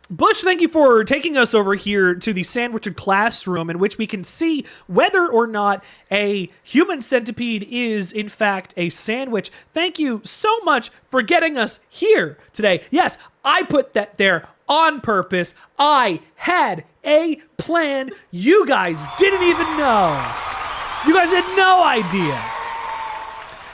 Bush, thank you for taking us over here to the Sandwichard classroom in which we can see whether or not a human centipede is, in fact, a sandwich. Thank you so much for getting us here today. Yes, I put that there on purpose. I had a plan. You guys didn't even know. You guys had no idea.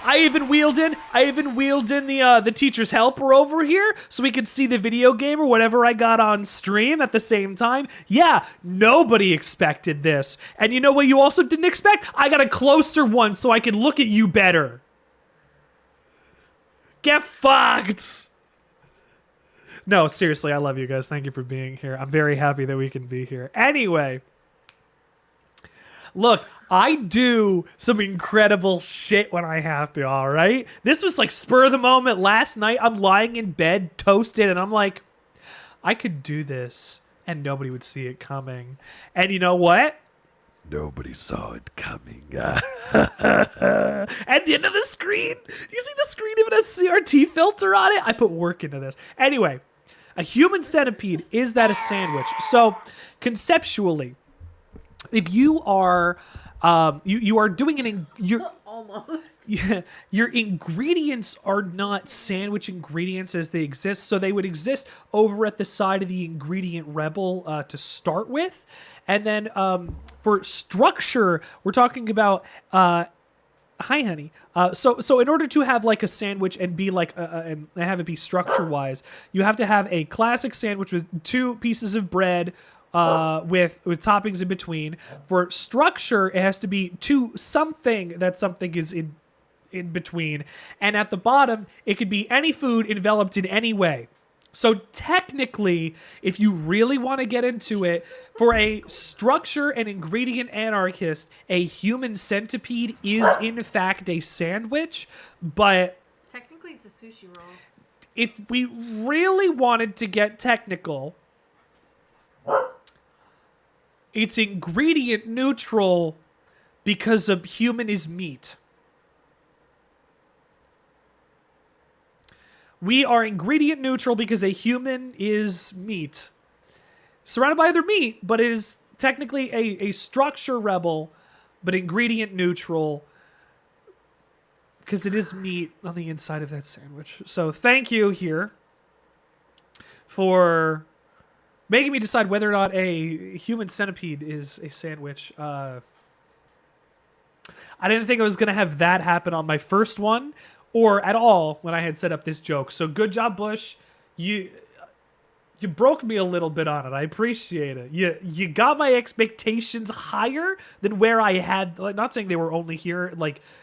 I even wheeled in the teacher's helper over here so we could see the video game or whatever I got on stream at the same time. Yeah, nobody expected this. And you know what you also didn't expect? I got a closer one so I could look at you better. Get fucked. No, seriously, I love you guys. Thank you for being here. I'm very happy that we can be here. Anyway, look, I do some incredible shit when I have to, all right? This was like spur of the moment. Last night, I'm lying in bed, toasted, and I'm like, I could do this, and nobody would see it coming. And you know what? Nobody saw it coming. At the end of the screen, you see the screen even has CRT filter on it? I put work into this. Anyway, a human centipede, is that a sandwich? So, conceptually, if you are... you are doing almost. Yeah, your ingredients are not sandwich ingredients as they exist, so they would exist over at the side of the ingredient rebel to start with, and then for structure, we're talking about. Hi, honey. So in order to have like a sandwich and be like and have it be structure wise, you have to have a classic sandwich with 2 pieces of bread. With toppings in between. For structure, it has to be to something that something is in between. And at the bottom, it could be any food enveloped in any way. So technically, if you really want to get into it, for a structure and ingredient anarchist, a human centipede is in fact a sandwich, but... Technically, it's a sushi roll. If we really wanted to get technical... It's ingredient neutral because a human is meat. We are ingredient neutral because a human is meat. Surrounded by other meat, but it is technically a structure rebel, but ingredient neutral because it is meat on the inside of that sandwich. So thank you here for... making me decide whether or not a human centipede is a sandwich. I didn't think I was going to have that happen on my first one or at all when I had set up this joke. So good job, Bush. You broke me a little bit on it. I appreciate it. You got my expectations higher than where I had. Like, not saying they were only here,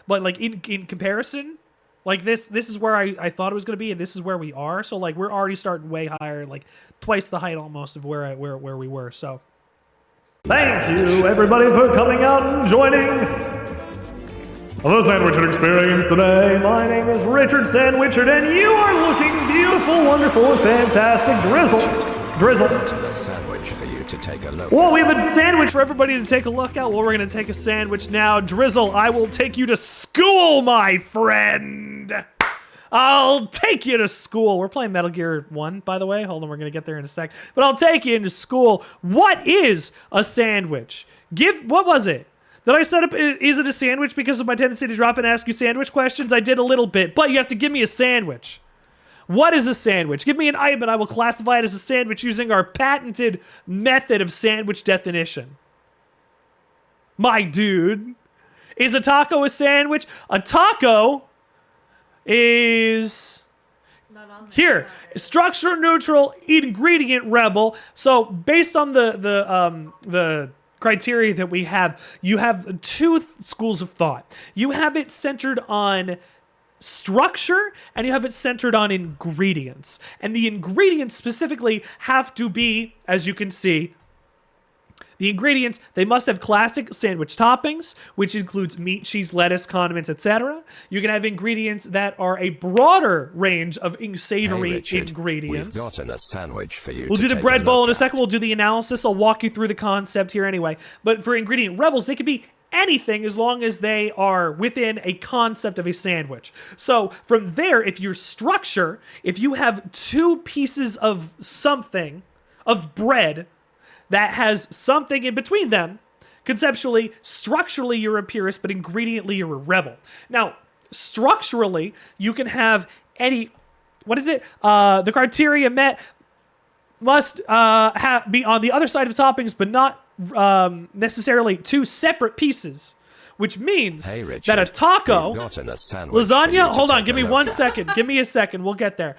but in comparison. Like this is where I thought it was going to be, and this is where we are. So like we're already starting way higher, like twice the height almost of where we were. So thank you everybody for coming out and joining the Sandwichard experience today. My name is Richard Sandwichard, and you are looking beautiful, wonderful, and fantastic. Drizzle. To the sandwich for you to take a look. Well, we have a sandwich for everybody to take a look at. Well, we're going to take a sandwich now. Drizzle, I will take you to school, my friend. I'll take you to school. We're playing Metal Gear 1, by the way. Hold on, we're going to get there in a sec. But I'll take you into school. What is a sandwich? What was it? Did I set up, is it a sandwich because of my tendency to drop and ask you sandwich questions? I did a little bit, but you have to give me a sandwich. What is a sandwich? Give me an item and I will classify it as a sandwich using our patented method of sandwich definition. My dude. Is a taco a sandwich? A taco is... Not on here, structure neutral, ingredient rebel. So based on the criteria that we have, you have 2 schools of thought. You have it centered on structure and you have it centered on ingredients. And the ingredients specifically have to be, as you can see, the ingredients, they must have classic sandwich toppings, which includes meat, cheese, lettuce, condiments, etc. You can have ingredients that are a broader range of savory ingredients. We've gotten a sandwich for you. We'll do the bread bowl in a second. We'll do the analysis. I'll walk you through the concept here anyway. But for ingredient rebels, they could be anything as long as they are within a concept of a sandwich. So from there, if your structure, if you have 2 pieces of something, of bread that has something in between them. Conceptually, structurally, you're a purist, but ingrediently, you're a rebel. Now, structurally, you can have any... What is it? The criteria met must be on the other side of toppings, but not necessarily two separate pieces. Which means Hey, Richard, that a taco, we've gotten a sandwich for you lasagna, to hold on, take give a me look 1 at. second. Give me a second. We'll get there.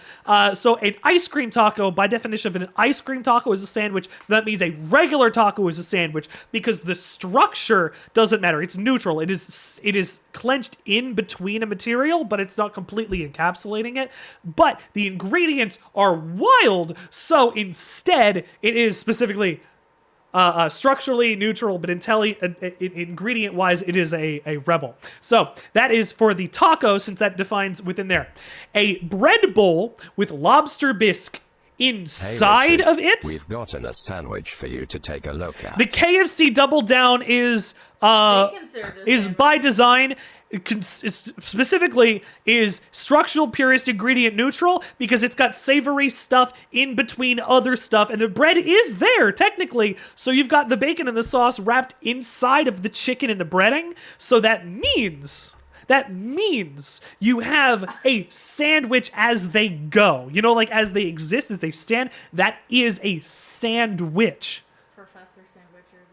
So an ice cream taco, by definition of an ice cream taco is a sandwich. That means a regular taco is a sandwich because the structure doesn't matter. It's neutral. It is clenched in between a material, but it's not completely encapsulating it. But the ingredients are wild. So instead, it is specifically structurally neutral, but ingredient-wise, it is a rebel. So that is for the taco, since that defines within there. A bread bowl with lobster bisque Hey, inside Richard, of it. we've gotten a sandwich for you to take a look at. The KFC Double Down is by design. Specifically is structural purist ingredient neutral because it's got savory stuff in between other stuff, and the bread is there technically, so you've got the bacon and the sauce wrapped inside of the chicken and the breading. So that means you have a sandwich as they go, like as they exist, as they stand. That is a sandwich. Professor Sandwichard.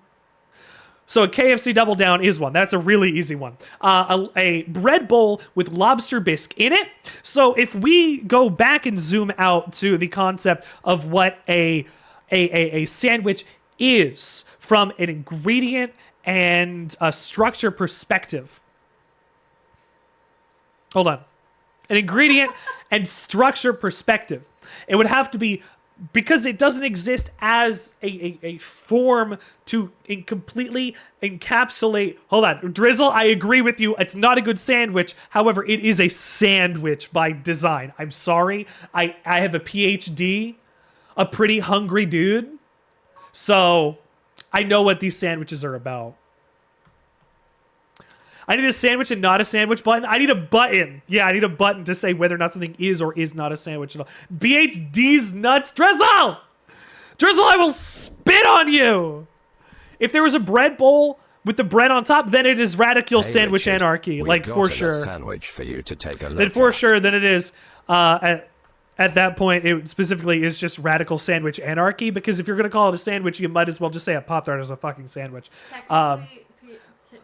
So a KFC Double Down is one. That's a really easy one. A bread bowl with lobster bisque in it. So if we go back and zoom out to the concept of what a sandwich is from an ingredient and a structure perspective. Hold on. An ingredient and structure perspective. It would have to be, because it doesn't exist as a form to completely encapsulate. Hold on. Drizzle, I agree with you. It's not a good sandwich. However, it is a sandwich by design. I'm sorry. I have a PhD, a pretty hungry dude. So I know what these sandwiches are about. I need a sandwich and not a sandwich button. I need a button. Yeah, I need a button to say whether or not something is or is not a sandwich at all. BHD's nuts. Drizzle! Drizzle, I will spit on you! If there was a bread bowl with the bread on top, then it is radical Hey, sandwich Richard, anarchy. we've Like, for gotten a sure. sandwich for you to take a look Then for at. sure, then it is, at that point, it specifically is just radical sandwich anarchy, because if you're going to call it a sandwich, you might as well just say a Pop-Tart is a fucking sandwich.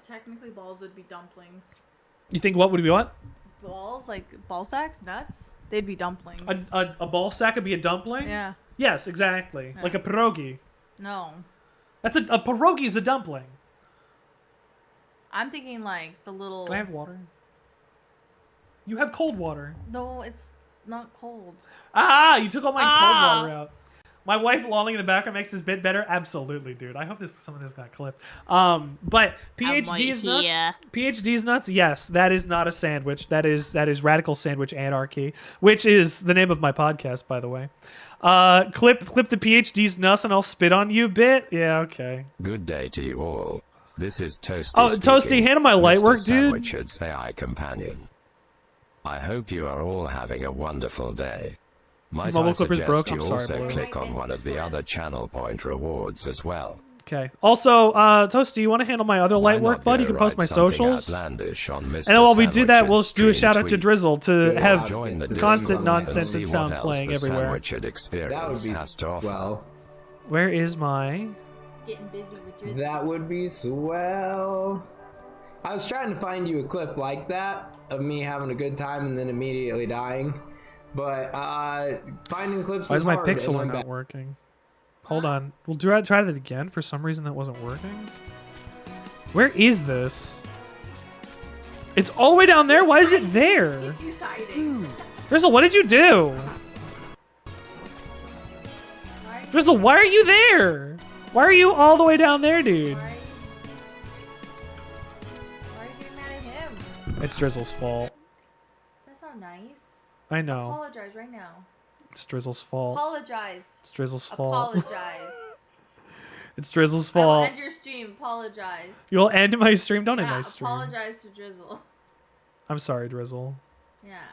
Technically, balls would be dumplings. You think what would be what? Balls, like ball sacks, nuts, they'd be dumplings. A ball sack would be a dumpling? Yeah. Yes, exactly. Like a pierogi. No. That's a pierogi is a dumpling. I'm thinking like the little... Can I have water? You have cold water. No, it's not cold. Ah, you took all my cold water out. My wife lolling in the background makes this bit better. Absolutely, dude. I hope some of this got clipped. But PhD's nuts. PhD's nuts. Yes, that is not a sandwich. That is radical sandwich anarchy, which is the name of my podcast, by the way. Clip the PhD's nuts and I'll spit on you bit. Yeah, okay. Good day to you all. This is Toasty Oh, speaking, Toasty, handle my light Mr. work, dude. Sandwichard's AI companion. I hope you are all having a wonderful day. Might Mobile I clipper's suggest broke? you I'm sorry, also Blue. click on one of the other channel point rewards as well. Okay. Also, Toasty, you want to handle my other Why light work, not bud? go You can post write my something socials. outlandish on Mr. And then while we do that, we'll Sandwichard's do a stream shout out to tweet. Drizzle to have Join the constant Discord nonsense and and see sound what else playing the everywhere. Sandwichard That experience would be has to offer. swell. Where is my... Getting busy with Drizzle. That would be swell. I was trying to find you a clip like that of me having a good time and then immediately dying. But finding clips Why is is my hard. pixel and not working? Hold on. We'll try that again. For some reason, that wasn't working. Where is this? It's all the way down there? Why is it there? He's hiding. Drizzle, what did you do? Drizzle, why are you there? Why are you all the way down there, dude? Why are you getting mad at him? It's Drizzle's fault. That's not nice. I know. Apologize right now. It's Drizzle's fault. Apologize. It's Drizzle's fault. Apologize. It's Drizzle's I will fault. end your stream. Apologize. You'll end my stream? Don't end Yeah, my stream. apologize to Drizzle. I'm sorry, Drizzle. Yeah.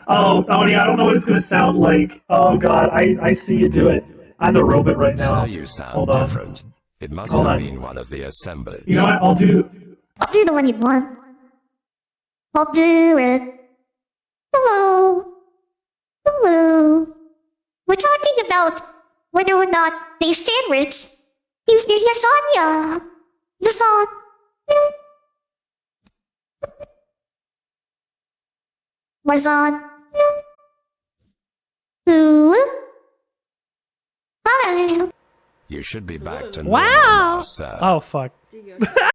Oh yeah, I don't know what it's gonna sound like. Oh god, I see you do it. I'm the robot right now. So you sound Hold on. different. It must Hold have on. been one of the assemblage. You know what? I'll do the one you want. I'll do it. Hello. Hello. We're talking about whether or not they sandwich use the lasagna. Lasagna. Lasagna. Ooh. Hi. You should be back to normal Wow. now, sir. Oh fuck.